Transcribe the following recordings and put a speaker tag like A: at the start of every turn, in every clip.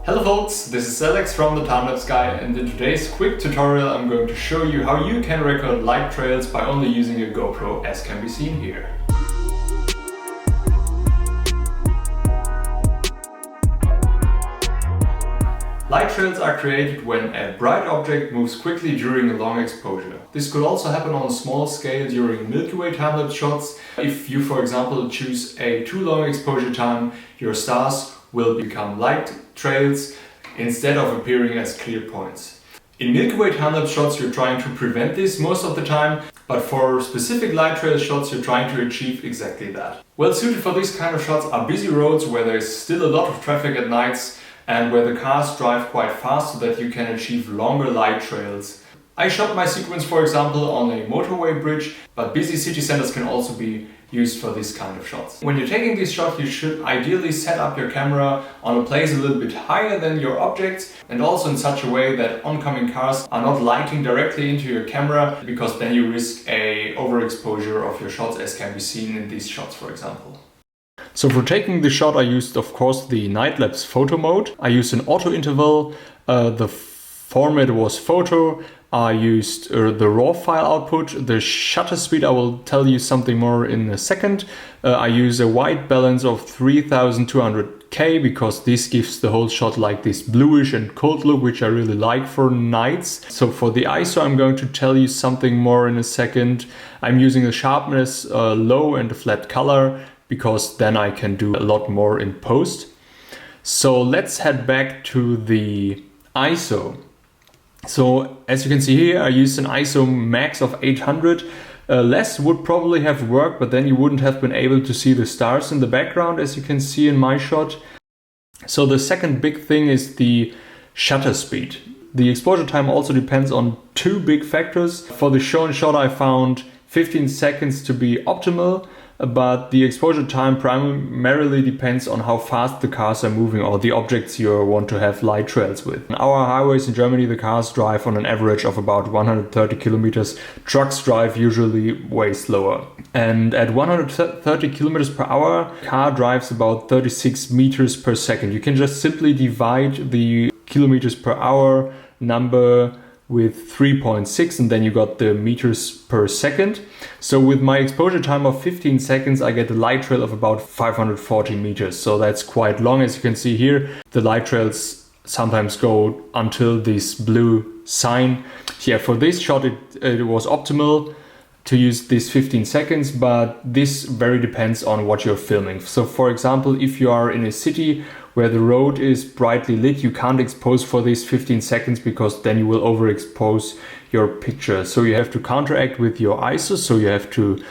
A: Hello folks, this is Alex from the Time-Lapse Guy, and in today's quick tutorial I'm going to show you how you can record light trails by only using a GoPro, as can be seen here. Light trails are created when a bright object moves quickly during a long exposure. This could also happen on a small scale during Milky Way time-lapse shots. If you, for example, choose a too long exposure time, your stars will become light trails instead of appearing as clear points. In Milky Way time-lapse shots you're trying to prevent this most of the time, but for specific light trail shots you're trying to achieve exactly that. Well suited for these kind of shots are busy roads where there's still a lot of traffic at nights and where the cars drive quite fast so that you can achieve longer light trails. I shot my sequence, for example, on a motorway bridge, but busy city centers can also be used for this kind of shots. When you're taking this shot, you should ideally set up your camera on a place a little bit higher than your objects, and also in such a way that oncoming cars are not lighting directly into your camera, because then you risk a overexposure of your shots, as can be seen in these shots, for example. So for taking the shot I used, of course, the night lapse photo mode. I used an auto interval, the format was photo. I used the raw file output. The shutter speed, I will tell you something more in a second. I use a white balance of 3200K because this gives the whole shot like this bluish and cold look, which I really like for nights. So for the ISO I'm going to tell you something more in a second. I'm using a sharpness low and a flat color because then I can do a lot more in post. So let's head back to the ISO. So as you can see here, I used an ISO max of 800. Less would probably have worked, but then you wouldn't have been able to see the stars in the background, as you can see in my shot. So the second big thing is the shutter speed. The exposure time also depends on two big factors. For the shown shot I found 15 seconds to be optimal, but the exposure time primarily depends on how fast the cars are moving or the objects you want to have light trails with. On our highways in Germany, the cars drive on an average of about 130 kilometers. Trucks drive usually way slower. And at 130 kilometers per hour, car drives about 36 meters per second. You can just simply divide the kilometers per hour number with 3.6 and then you got the meters per second. So with my exposure time of 15 seconds I get a light trail of about 540 meters. So that's quite long. As you can see here, the light trails sometimes go until this blue sign. Yeah, for this shot it was optimal to use this 15 seconds, but this very depends on what you're filming. So for example, if you are in a city where the road is brightly lit, you can't expose for these 15 seconds because then you will overexpose your picture. So you have to counteract with your ISO. So you have to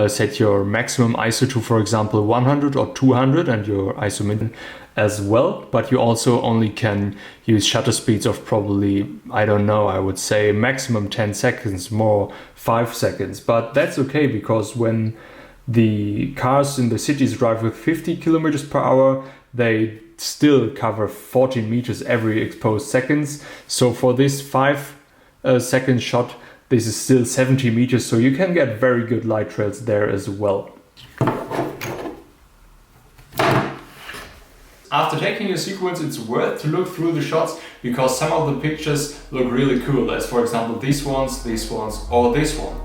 A: set your maximum ISO to, for example, 100 or 200 and your ISO min as well. But you also only can use shutter speeds of probably, I don't know, I would say maximum 10 seconds, more 5 seconds. But that's okay because when the cars in the cities drive with 50 kilometers per hour, they still cover 40 meters every exposed seconds. So for this 5 second shot, this is still 70 meters. So you can get very good light trails there as well. After taking your sequence, it's worth to look through the shots because some of the pictures look really cool, as for example these ones, or this one.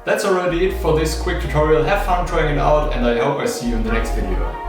A: That's already it for this quick tutorial. Have fun trying it out and I hope I see you in the next video.